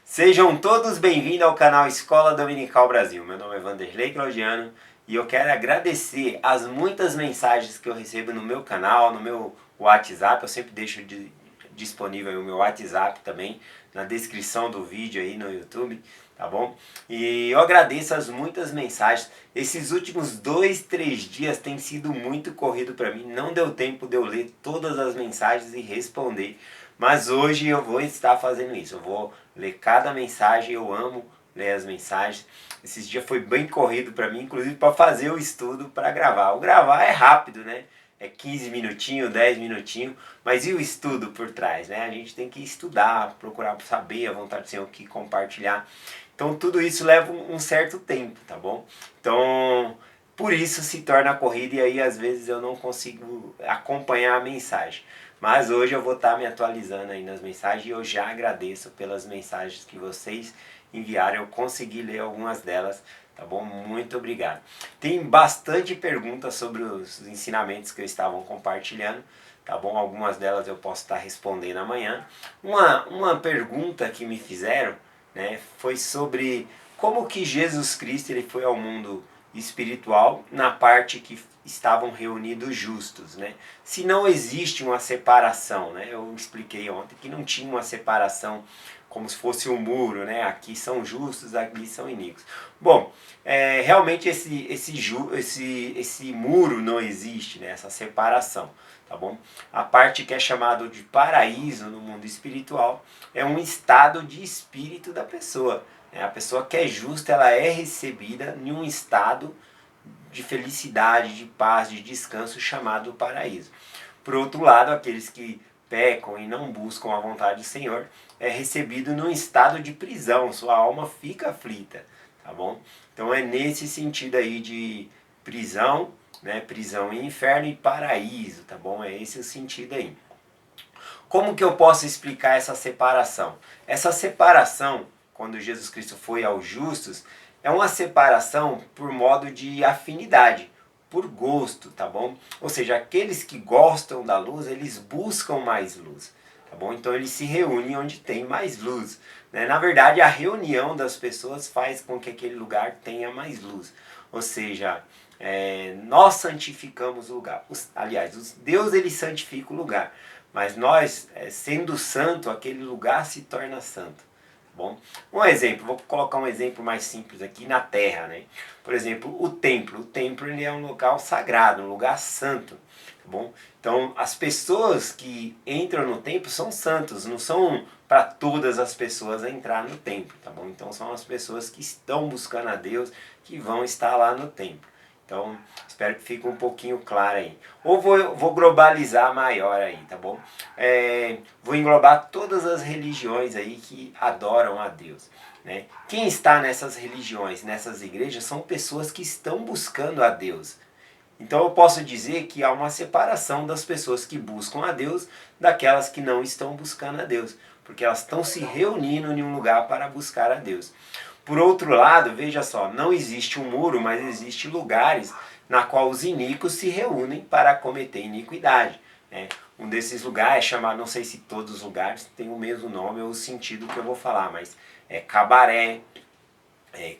Sejam todos bem-vindos ao canal Escola Dominical Brasil. Meu nome é Vanderlei Claudiano e eu quero agradecer as muitas mensagens que eu recebo no meu canal, no meu WhatsApp. Eu sempre deixo disponível o meu WhatsApp também na descrição do vídeo aí no YouTube, tá bom? E eu agradeço as muitas mensagens. Esses últimos 2, 3 dias tem sido muito corrido para mim. Não deu tempo de eu ler todas as mensagens e responder. Mas hoje eu vou estar fazendo isso. Eu vou ler cada mensagem. Eu amo ler as mensagens. Esses dias foi bem corrido para mim, inclusive para fazer o estudo para gravar. O gravar é rápido, né? É 15 minutinhos, 10 minutinhos, mas e o estudo por trás, né? A gente tem que estudar, procurar saber a vontade do Senhor, o que compartilhar. Então tudo isso leva um certo tempo, tá bom? Então, por isso se torna a corrida e aí às vezes eu não consigo acompanhar a mensagem. Mas hoje eu vou estar me atualizando aí nas mensagens e eu já agradeço pelas mensagens que vocês enviaram. Eu consegui ler algumas delas, tá bom? Muito obrigado. Tem bastante perguntas sobre os ensinamentos que eu estava compartilhando, tá bom? Algumas delas eu posso estar respondendo amanhã. Uma pergunta que me fizeram, né, foi sobre como que Jesus Cristo ele foi ao mundo espiritual na parte que estavam reunidos justos, né? Se não existe uma separação, né? Eu expliquei ontem que não tinha uma separação como se fosse um muro, né? Aqui são justos, aqui são iníquos. Bom, realmente esse muro não existe, né? Essa separação, tá bom? A parte que é chamado de paraíso no mundo espiritual é um estado de espírito da pessoa. A pessoa que é justa, ela é recebida em um estado de felicidade, de paz, de descanso chamado paraíso. Por outro lado, aqueles que pecam e não buscam a vontade do Senhor é recebido num estado de prisão, sua alma fica aflita, tá bom? Então é nesse sentido aí de prisão, né? Prisão e inferno e paraíso, tá bom? É esse o sentido aí. Como que eu posso explicar essa separação? Essa separação, quando Jesus Cristo foi aos justos, é uma separação por modo de afinidade, por gosto, tá bom? Ou seja, aqueles que gostam da luz, eles buscam mais luz, tá bom? Então eles se reúnem onde tem mais luz, né? Na verdade, a reunião das pessoas faz com que aquele lugar tenha mais luz. Ou seja, nós santificamos o lugar. Aliás, Deus ele santifica o lugar. Mas nós, sendo santo, aquele lugar se torna santo. Bom, um exemplo, vou colocar um exemplo mais simples aqui na terra, né? Por exemplo, o templo. O templo ele é um local sagrado, um lugar santo. Tá bom? Então, as pessoas que entram no templo são santos, não são para todas as pessoas entrar no templo, tá bom? Então, são as pessoas que estão buscando a Deus que vão estar lá no templo. Então, espero que fique um pouquinho claro aí. Ou vou globalizar maior aí, tá bom? Vou englobar todas as religiões aí que adoram a Deus, né? Quem está nessas religiões, nessas igrejas, são pessoas que estão buscando a Deus. Então eu posso dizer que há uma separação das pessoas que buscam a Deus daquelas que não estão buscando a Deus, porque elas estão se reunindo em um lugar para buscar a Deus. Por outro lado, veja só, não existe um muro, mas existem lugares na qual os iníquos se reúnem para cometer iniquidade, né? Um desses lugares é chamado, não sei se todos os lugares têm o mesmo nome ou o sentido que eu vou falar, mas é cabaré,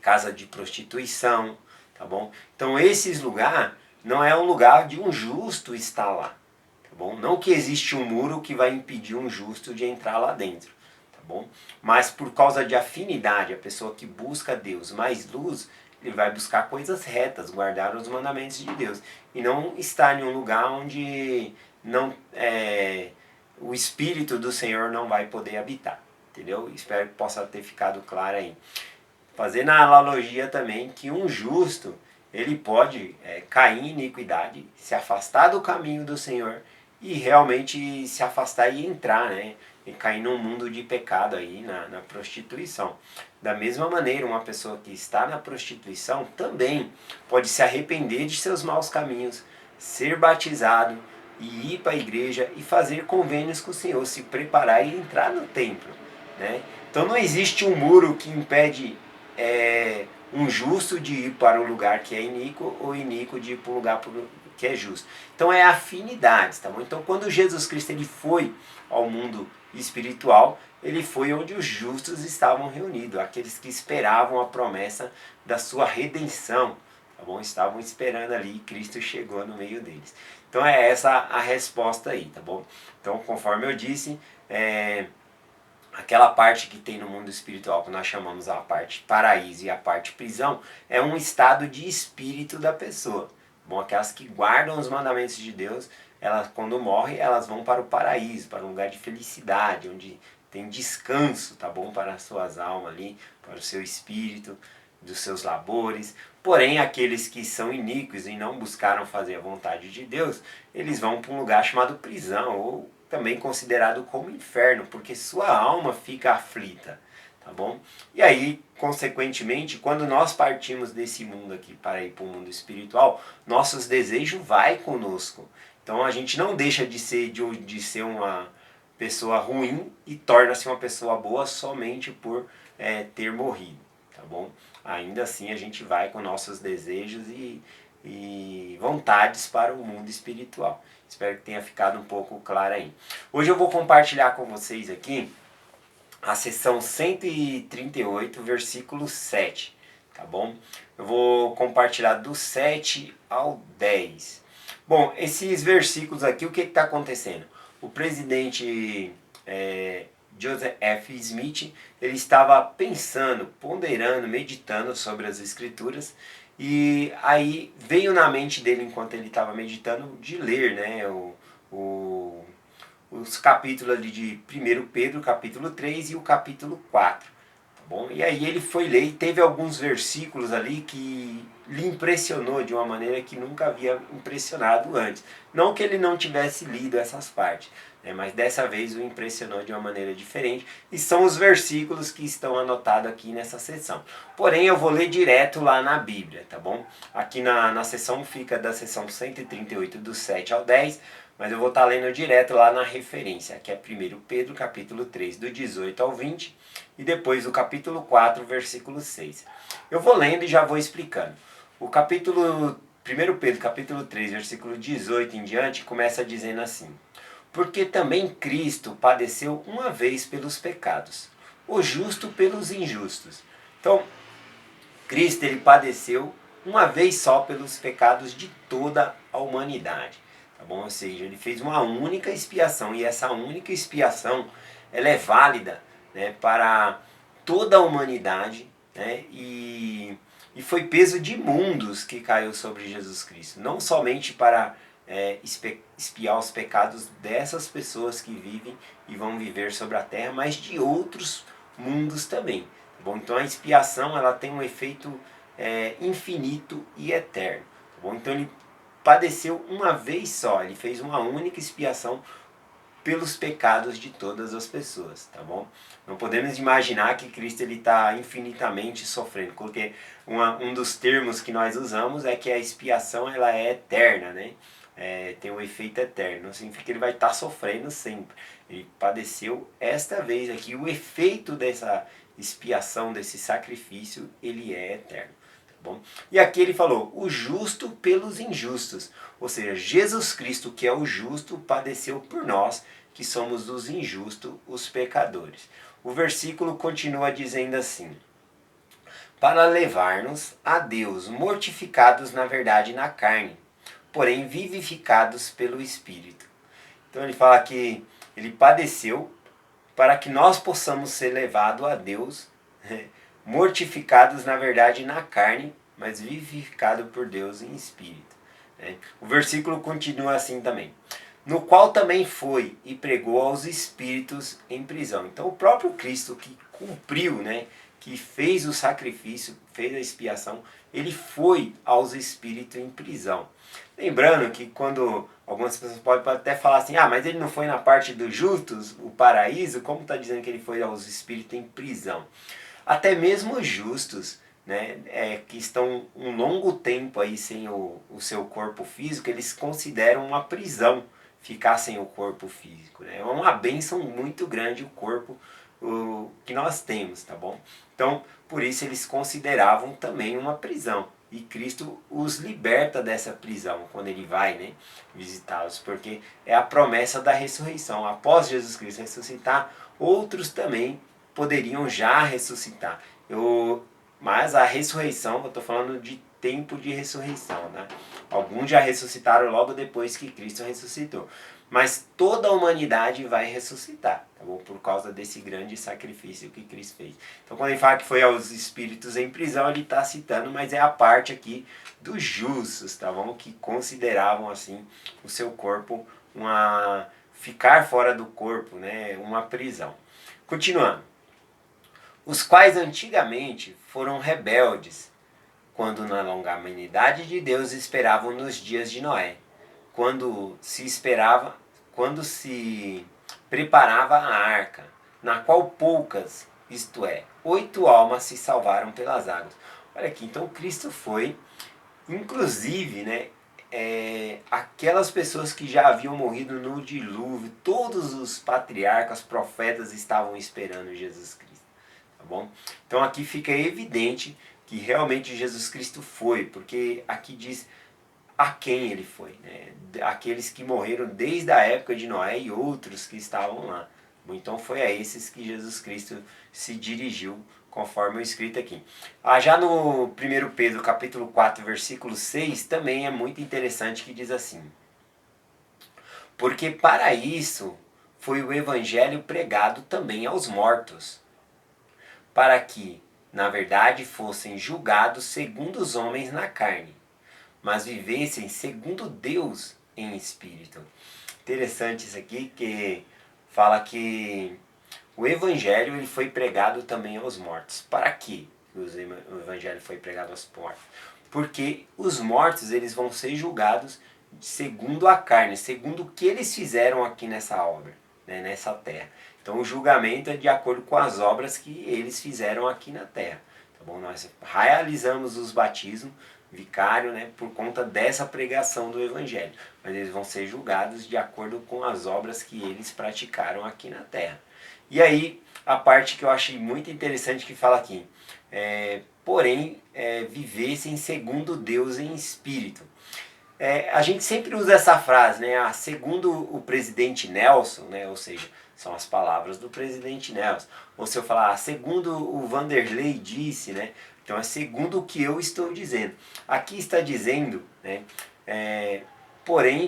casa de prostituição, tá bom? Então esses lugares não é um lugar de um justo estar lá, tá bom? Não que existe um muro que vai impedir um justo de entrar lá dentro, tá bom? Mas por causa de afinidade, a pessoa que busca Deus mais luz, ele vai buscar coisas retas, guardar os mandamentos de Deus e não estar em um lugar onde não o Espírito do Senhor não vai poder habitar, entendeu? Espero que possa ter ficado claro aí. Fazendo a analogia também que um justo ele pode cair em iniquidade, se afastar do caminho do Senhor e realmente se afastar e entrar, né? E cair num mundo de pecado aí, na prostituição. Da mesma maneira, uma pessoa que está na prostituição também pode se arrepender de seus maus caminhos, ser batizado e ir para a igreja e fazer convênios com o Senhor, se preparar e entrar no templo, né? Então não existe um muro que impede um justo de ir para um lugar que é iníquo ou iníquo de ir para um lugar que é justo. Então é afinidades, tá bom? Então quando Jesus Cristo ele foi ao mundo espiritual, ele foi onde os justos estavam reunidos, aqueles que esperavam a promessa da sua redenção, tá bom? Estavam esperando ali e Cristo chegou no meio deles. Então é essa a resposta aí, tá bom? Então, conforme eu disse, aquela parte que tem no mundo espiritual, que nós chamamos a parte paraíso e a parte prisão, é um estado de espírito da pessoa. Bom, aquelas que guardam os mandamentos de Deus, elas quando morrem, elas vão para o paraíso, para um lugar de felicidade, onde tem descanso, tá bom? Para as suas almas ali, para o seu espírito, dos seus labores. Porém, aqueles que são iníquos e não buscaram fazer a vontade de Deus, eles vão para um lugar chamado prisão, ou também considerado como inferno, porque sua alma fica aflita, tá bom? E aí, consequentemente, quando nós partimos desse mundo aqui para ir para o mundo espiritual, nossos desejos vai conosco. Então a gente não deixa de ser uma pessoa ruim e torna-se uma pessoa boa somente por ter morrido, tá bom? Ainda assim a gente vai com nossos desejos e vontades para o mundo espiritual. Espero que tenha ficado um pouco claro aí. Hoje eu vou compartilhar com vocês aqui a sessão 138, versículo 7, tá bom? Eu vou compartilhar do 7 ao 10. Bom, esses versículos aqui, o que está acontecendo? O presidente Joseph F. Smith, ele estava pensando, ponderando, meditando sobre as escrituras, e aí veio na mente dele, enquanto ele estava meditando, de ler, né, os capítulos ali de 1 Pedro, capítulo 3 e o capítulo 4. Tá bom? E aí ele foi ler e teve alguns versículos ali que lhe impressionou de uma maneira que nunca havia impressionado antes. Não que ele não tivesse lido essas partes, né, mas dessa vez o impressionou de uma maneira diferente. E são os versículos que estão anotados aqui nessa sessão. Porém, eu vou ler direto lá na Bíblia, tá bom? Aqui na sessão fica da sessão 138, do 7 ao 10, mas eu vou estar lendo direto lá na referência, que é 1 Pedro, capítulo 3, do 18 ao 20, e depois o capítulo 4, versículo 6. Eu vou lendo e já vou explicando. O capítulo 1 Pedro, capítulo 3, versículo 18 em diante, começa dizendo assim: porque também Cristo padeceu uma vez pelos pecados, o justo pelos injustos. Então, Cristo ele padeceu uma vez só pelos pecados de toda a humanidade. Tá bom? Ou seja, ele fez uma única expiação, e essa única expiação ela é válida, né, para toda a humanidade, né, e foi peso de mundos que caiu sobre Jesus Cristo, não somente para expiar os pecados dessas pessoas que vivem e vão viver sobre a terra, mas de outros mundos também. Tá bom? Então a expiação ela tem um efeito infinito e eterno. Tá bom? Então ele padeceu uma vez só, ele fez uma única expiação pelos pecados de todas as pessoas, tá bom? Não podemos imaginar que Cristo está infinitamente sofrendo, porque um dos termos que nós usamos é que a expiação ela é eterna, né? Tem um efeito eterno, não significa que ele vai estar sofrendo sempre. Ele padeceu esta vez aqui, o efeito dessa expiação, desse sacrifício, ele é eterno. Bom? E aqui ele falou, o justo pelos injustos. Ou seja, Jesus Cristo, que é o justo, padeceu por nós, que somos os injustos, os pecadores. O versículo continua dizendo assim: para levar-nos a Deus, mortificados na verdade na carne, porém vivificados pelo Espírito. Então ele fala que ele padeceu para que nós possamos ser levados a Deus, mortificados na verdade na carne, mas vivificados por Deus em espírito. O versículo continua assim também: no qual também foi e pregou aos espíritos em prisão. Então o próprio Cristo que cumpriu, né, que fez o sacrifício, fez a expiação, ele foi aos espíritos em prisão. Lembrando que quando algumas pessoas podem até falar assim, mas ele não foi na parte dos justos, o paraíso, como está dizendo que ele foi aos espíritos em prisão? Até mesmo os justos, né, que estão um longo tempo aí sem o seu corpo físico, eles consideram uma prisão ficar sem o corpo físico. Né? É uma bênção muito grande o corpo que nós temos, tá bom? Então, por isso eles consideravam também uma prisão. e Cristo os liberta dessa prisão quando ele vai, né, visitá-los, porque é a promessa da ressurreição. Após Jesus Cristo ressuscitar, outros também poderiam já ressuscitar. Mas a ressurreição, eu estou falando de tempo de ressurreição, né? Alguns já ressuscitaram logo depois que Cristo ressuscitou. Mas toda a humanidade vai ressuscitar, tá bom? Por causa desse grande sacrifício que Cristo fez. Então, quando ele fala que foi aos espíritos em prisão, ele está citando, mas é a parte aqui dos justos, tá bom? Que consideravam assim o seu corpo ficar fora do corpo, né? Uma prisão. Continuando. Os quais antigamente foram rebeldes, quando na longanimidade de Deus esperavam nos dias de Noé, quando se preparava a arca, na qual poucas, isto é, 8 almas se salvaram pelas águas. Olha aqui, então Cristo foi, inclusive, né, aquelas pessoas que já haviam morrido no dilúvio, todos os patriarcas, profetas estavam esperando Jesus Cristo, tá bom? Então aqui fica evidente que realmente Jesus Cristo foi, porque aqui diz a quem ele foi, né? Aqueles que morreram desde a época de Noé e outros que estavam lá. Então foi a esses que Jesus Cristo se dirigiu, conforme o escrito aqui. Já no 1 Pedro capítulo 4, versículo 6, também é muito interessante, que diz assim: porque para isso foi o evangelho pregado também aos mortos, para que, na verdade, fossem julgados segundo os homens na carne, mas vivessem segundo Deus em espírito. Interessante isso aqui, que fala que o evangelho ele foi pregado também aos mortos. Para quê o evangelho foi pregado aos mortos? Porque os mortos eles vão ser julgados segundo a carne, segundo o que eles fizeram aqui nessa obra, né, nessa terra. Então o julgamento é de acordo com as obras que eles fizeram aqui na terra. Tá bom? Nós realizamos os batismos vicário, né, por conta dessa pregação do evangelho, mas eles vão ser julgados de acordo com as obras que eles praticaram aqui na terra. E aí a parte que eu achei muito interessante que fala aqui, porém vivessem segundo Deus em espírito. A gente sempre usa essa frase, né, segundo o presidente Nelson, né, ou seja, são as palavras do presidente Nelson. Ou se eu falar, segundo o Vanderlei disse, né, então é segundo o que eu estou dizendo. Aqui está dizendo, né, porém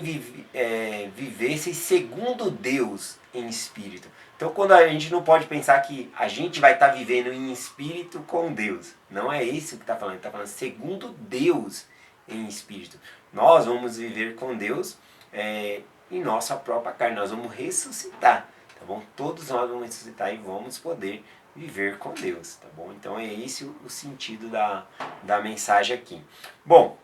vivessem segundo Deus em espírito. Então quando a gente não pode pensar que a gente vai estar vivendo em espírito com Deus. Não é isso que está falando. Está falando segundo Deus em espírito. Nós vamos viver com Deus em nossa própria carne. Nós vamos ressuscitar. Tá bom? Todos nós vamos ressuscitar e vamos poder viver com Deus, tá bom? Então é esse o sentido da mensagem aqui. Bom,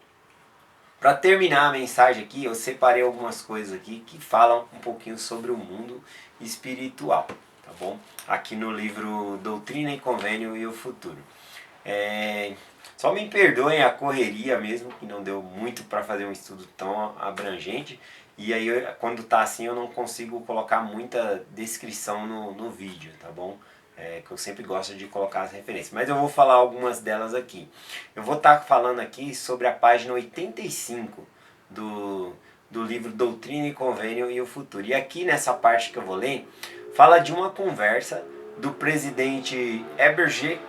para terminar a mensagem aqui, eu separei algumas coisas aqui que falam um pouquinho sobre o mundo espiritual, tá bom? Aqui no livro Doutrina e Convênio e o Futuro. Só me perdoem a correria mesmo, que não deu muito para fazer um estudo tão abrangente. E aí, quando tá assim, eu não consigo colocar muita descrição no vídeo, tá bom? Que eu sempre gosto de colocar as referências. Mas eu vou falar algumas delas aqui. Eu vou estar falando aqui sobre a página 85 do livro Doutrina e Convênio e o Futuro. E aqui nessa parte que eu vou ler, fala de uma conversa do presidente Heber C.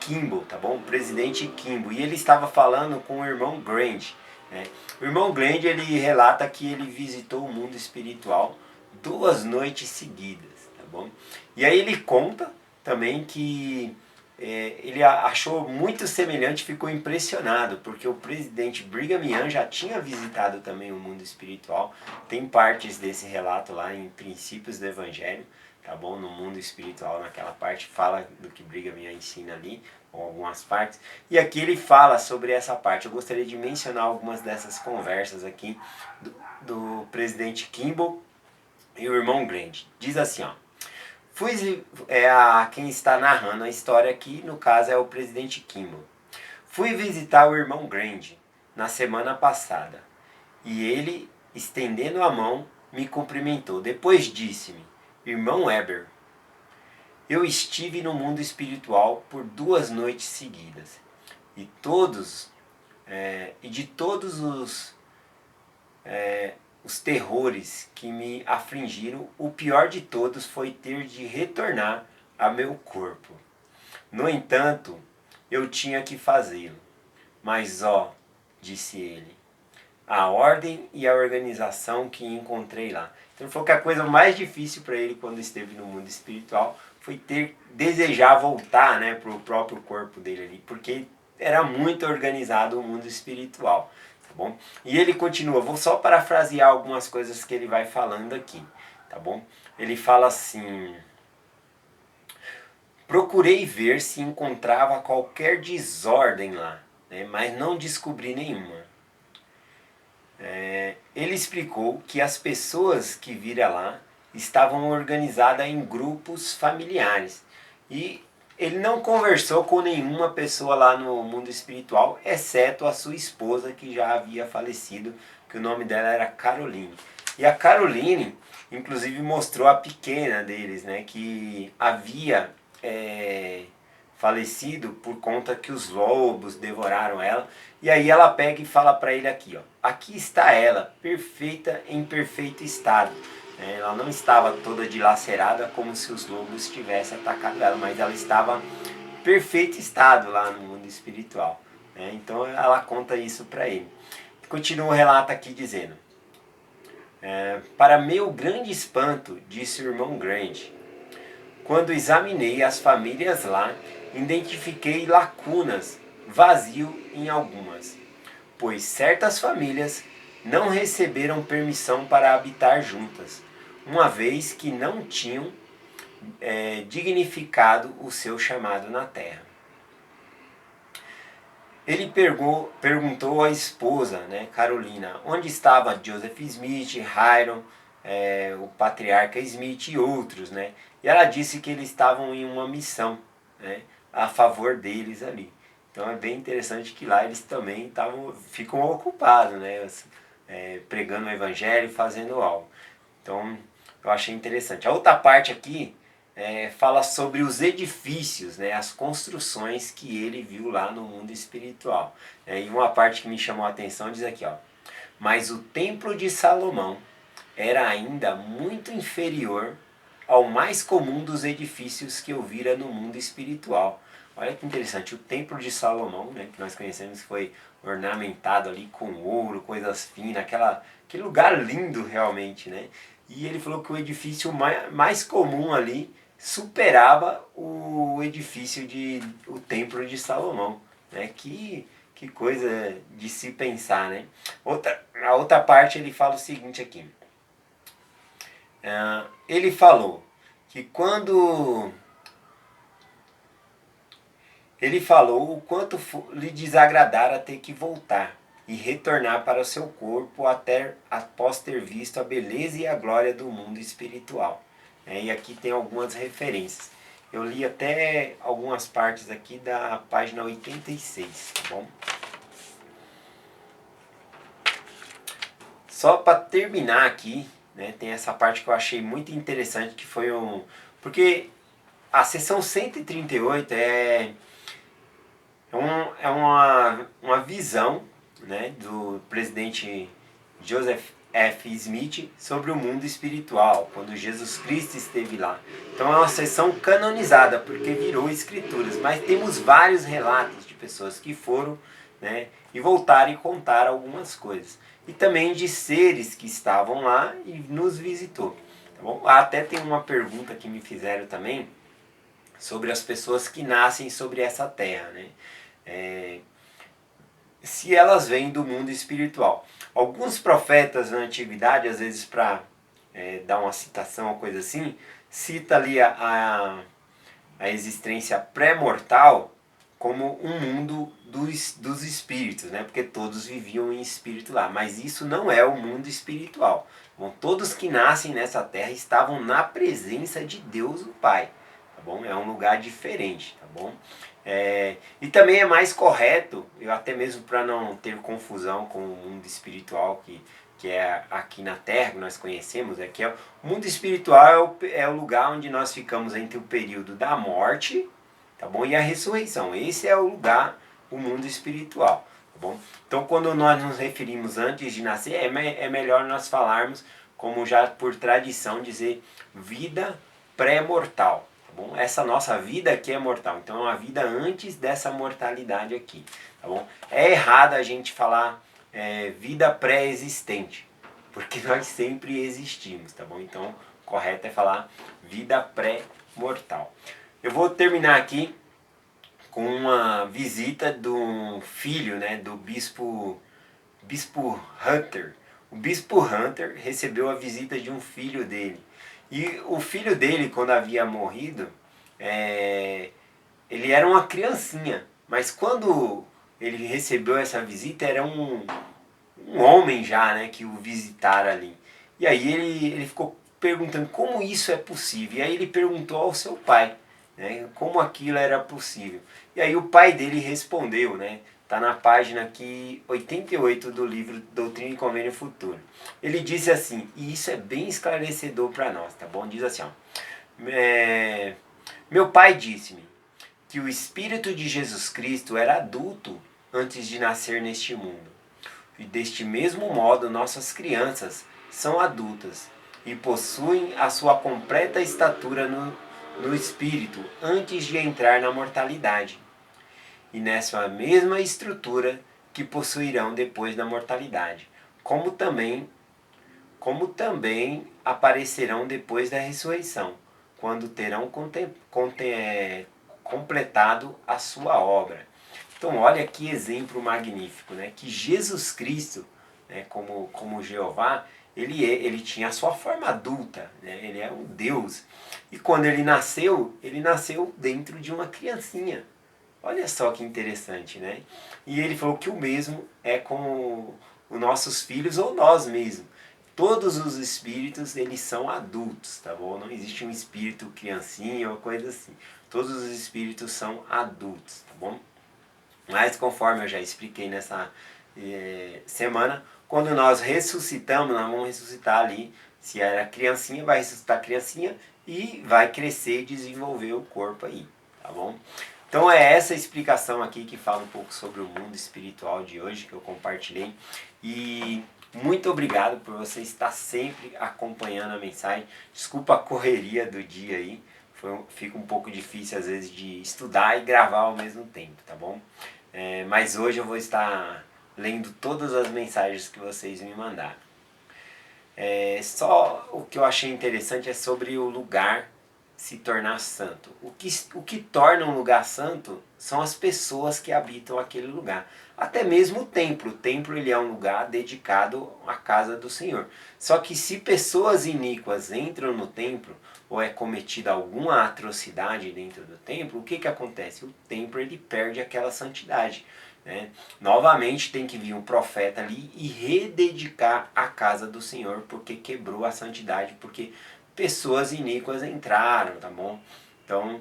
Kimball, tá bom? O presidente Kimball. E ele estava falando com o irmão Grant, né? O irmão Grant, ele relata que ele visitou o mundo espiritual 2 noites seguidas, tá bom? E aí ele conta também que ele achou muito semelhante, ficou impressionado, porque o presidente Brigham Young já tinha visitado também o mundo espiritual. Tem partes desse relato lá em Princípios do Evangelho, tá bom? No mundo espiritual, naquela parte, fala do que Brigham Young ensina ali, ou algumas partes. E aqui ele fala sobre essa parte. Eu gostaria de mencionar algumas dessas conversas aqui do presidente Kimball e o irmão Grant. Diz assim, ó. Quem está narrando a história aqui, no caso, é o presidente Kimball. Fui visitar o irmão Grant na semana passada, e ele, estendendo a mão, me cumprimentou. Depois disse-me, irmão Heber, Eu estive no mundo espiritual por 2 noites seguidas. E de todos os terrores que me afligiram, o pior de todos foi ter de retornar a meu corpo. No entanto, eu tinha que fazê-lo. Mas disse ele, a ordem e a organização que encontrei lá. Então ele falou que a coisa mais difícil para ele quando esteve no mundo espiritual foi desejar voltar, né, para o próprio corpo dele ali, porque era muito organizado o mundo espiritual. Tá bom? E ele continua, vou só parafrasear algumas coisas que ele vai falando aqui. Tá bom? Ele fala assim: procurei ver se encontrava qualquer desordem lá, né, mas não descobri nenhuma. Ele explicou que as pessoas que vira lá estavam organizadas em grupos familiares e ele não conversou com nenhuma pessoa lá no mundo espiritual, exceto a sua esposa que já havia falecido, que o nome dela era Caroline. E a Caroline, inclusive, mostrou a pequena deles, né, que havia falecido por conta que os lobos devoraram ela. E aí ela pega e fala para ele aqui, aqui está ela, perfeita, em perfeito estado. Ela não estava toda dilacerada como se os lobos tivessem atacado ela, mas ela estava em perfeito estado lá no mundo espiritual. Então ela conta isso para ele. Continua o relato aqui dizendo: para meu grande espanto, disse o irmão Grande, quando examinei as famílias lá, identifiquei lacunas, vazio em algumas, pois certas famílias não receberam permissão para habitar juntas, uma vez que não tinham dignificado o seu chamado na terra. Ele perguntou à esposa, né, Carolina, onde estava Joseph Smith, Hiram, o patriarca Smith e outros, né? E ela disse que eles estavam em uma missão, né, a favor deles ali. Então é bem interessante que lá eles também ficam ocupados, né, pregando o evangelho, fazendo algo. Então eu achei interessante. A outra parte aqui fala sobre os edifícios, né, as construções que ele viu lá no mundo espiritual. E uma parte que me chamou a atenção diz aqui, mas o templo de Salomão era ainda muito inferior ao mais comum dos edifícios que eu vira no mundo espiritual. Olha que interessante, o templo de Salomão, né, que nós conhecemos, foi ornamentado ali com ouro, coisas finas, aquele lugar lindo realmente, né? E ele falou que o edifício mais comum ali superava o edifício o templo de Salomão, né? Que coisa de se pensar, né? A outra parte ele fala o seguinte aqui. Ele falou que quando ele falou o quanto lhe desagradara ter que voltar e retornar para o seu corpo após ter visto a beleza e a glória do mundo espiritual. E aqui tem algumas referências. Eu li até algumas partes aqui da página 86, tá bom? Só para terminar aqui, né, tem essa parte que eu achei muito interessante, que foi porque a sessão 138 é uma visão, né, do presidente Joseph F. Smith sobre o mundo espiritual, quando Jesus Cristo esteve lá. Então é uma sessão canonizada, porque virou escrituras, mas temos vários relatos de pessoas que foram, né, e voltaram e contaram algumas coisas. E também de seres que estavam lá e nos visitou. Tá bom? Até tem uma pergunta que me fizeram também sobre as pessoas que nascem sobre essa terra, né? Se elas vêm do mundo espiritual. Alguns profetas na antiguidade, às vezes para dar uma citação ou coisa assim, cita ali a existência pré-mortal como um mundo dos espíritos, né? Porque todos viviam em espírito lá, mas isso não é o mundo espiritual. Bom, todos que nascem nessa terra estavam na presença de Deus o Pai, tá bom? É um lugar diferente, tá bom? E também é mais correto, eu até mesmo para não ter confusão com o mundo espiritual, que que é aqui na Terra, que nós conhecemos, que é o mundo espiritual é o lugar onde nós ficamos entre o período da morte, tá bom? E a ressurreição. Esse é o lugar, o mundo espiritual, tá bom? Então, quando nós nos referimos antes de nascer, é melhor nós falarmos, como já por tradição, dizer vida pré-mortal, tá bom? Essa nossa vida aqui é mortal, então é uma vida antes dessa mortalidade aqui, tá bom? É errado a gente falar vida pré-existente, porque nós sempre existimos, tá bom? Então, o correto é falar vida pré-mortal. Eu vou terminar aqui com uma visita do filho, né, do bispo Hunter. O bispo Hunter recebeu a visita de um filho dele. E o filho dele, quando havia morrido, ele era uma criancinha. Mas quando ele recebeu essa visita, era um homem já, né, que o visitara ali. E aí ele ficou perguntando como isso é possível. E aí ele perguntou ao seu pai, né, como aquilo era possível. E aí o pai dele respondeu, né, está na página aqui 88 do livro Doutrina e Convênio Futuro. Ele disse assim, e isso é bem esclarecedor para nós, tá bom? Diz assim, ó, meu pai disse-me que o Espírito de Jesus Cristo era adulto antes de nascer neste mundo. E deste mesmo modo, nossas crianças são adultas e possuem a sua completa estatura no espírito antes de entrar na mortalidade. E nessa mesma estrutura que possuirão depois da mortalidade, como também aparecerão depois da ressurreição, quando terão completado a sua obra. Então olha que exemplo magnífico, né? Que Jesus Cristo, né, como Jeová, ele tinha a sua forma adulta, né? Ele é um Deus. E quando ele nasceu dentro de uma criancinha. Olha só que interessante, né? E ele falou que o mesmo é com os nossos filhos ou nós mesmos. Todos os espíritos, eles são adultos, tá bom? Não existe um espírito criancinha ou coisa assim. Todos os espíritos são adultos, tá bom? Mas conforme eu já expliquei nessa semana, quando nós ressuscitamos, nós vamos ressuscitar ali, se era criancinha, vai ressuscitar criancinha e vai crescer e desenvolver o corpo aí, tá bom? Então é essa explicação aqui que fala um pouco sobre o mundo espiritual de hoje, que eu compartilhei. E muito obrigado por você estar sempre acompanhando a mensagem. Desculpa a correria do dia aí, fica um pouco difícil às vezes de estudar e gravar ao mesmo tempo, tá bom? Mas hoje eu vou estar lendo todas as mensagens que vocês me mandaram. Só o que eu achei interessante é sobre o lugar se tornar santo. O que torna um lugar santo são as pessoas que habitam aquele lugar. Até mesmo o templo. O templo ele é um lugar dedicado à casa do Senhor. Só que se pessoas iníquas entram no templo ou é cometida alguma atrocidade dentro do templo, o que acontece? O templo ele perde aquela santidade. Né? Novamente tem que vir um profeta ali e rededicar a casa do Senhor, porque quebrou a santidade, porque pessoas iníquas entraram, tá bom? Então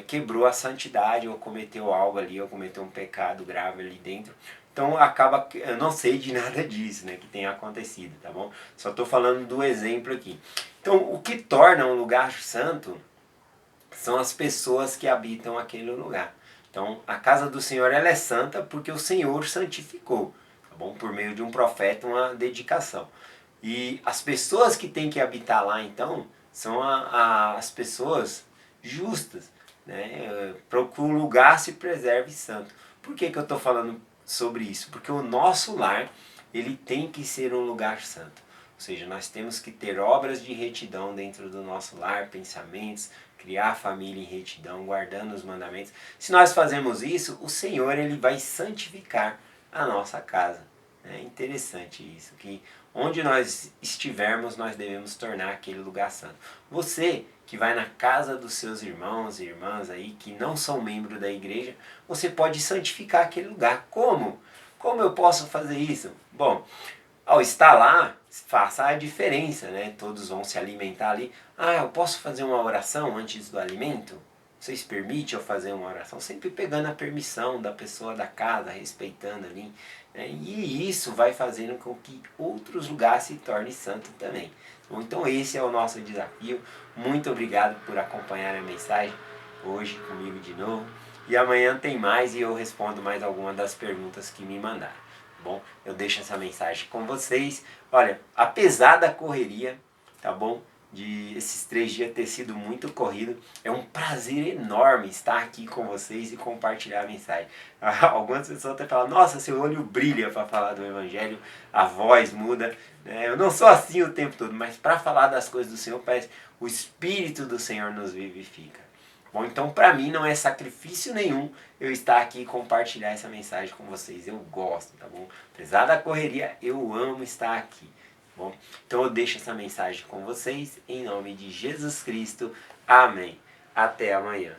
quebrou a santidade, ou cometeu algo ali, ou cometeu um pecado grave ali dentro. Então acaba, eu não sei de nada disso, né, que tenha acontecido, tá bom? Só estou falando do exemplo aqui. Então o que torna um lugar santo são as pessoas que habitam aquele lugar. Então a casa do Senhor ela é santa porque o Senhor santificou, tá bom? Por meio de um profeta, uma dedicação. E as pessoas que têm que habitar lá então são as pessoas justas, né? Para que o lugar se preserve santo. Por que eu estou falando sobre isso? Porque o nosso lar ele tem que ser um lugar santo. Ou seja, nós temos que ter obras de retidão dentro do nosso lar, pensamentos, criar a família em retidão, guardando os mandamentos. Se nós fazemos isso, o Senhor ele vai santificar a nossa casa. É interessante isso, que onde nós estivermos, nós devemos tornar aquele lugar santo. Você que vai na casa dos seus irmãos e irmãs aí, que não são membros da igreja, você pode santificar aquele lugar. Como? Como eu posso fazer isso? Bom, ao estar lá, faça a diferença, né? Todos vão se alimentar ali. Ah, eu posso fazer uma oração antes do alimento? vocês permitem eu fazer uma oração? Sempre pegando a permissão da pessoa da casa, respeitando ali. Né? E isso vai fazendo com que outros lugares se tornem santos também. Então esse é o nosso desafio. Muito obrigado por acompanhar a mensagem hoje comigo de novo. E amanhã tem mais e eu respondo mais algumas das perguntas que me mandaram. Bom, eu deixo essa mensagem com vocês. Olha, apesar da correria, tá bom? De esses 3 dias ter sido muito corrido, é um prazer enorme estar aqui com vocês e compartilhar a mensagem. Algumas pessoas até falam, nossa, seu olho brilha para falar do Evangelho, a voz muda. Eu não sou assim o tempo todo, mas para falar das coisas do Senhor, parece o Espírito do Senhor nos vivifica. Bom, então para mim não é sacrifício nenhum eu estar aqui e compartilhar essa mensagem com vocês. Eu gosto, tá bom? Apesar da correria, eu amo estar aqui. Bom, então eu deixo essa mensagem com vocês em nome de Jesus Cristo. Amém. Até amanhã.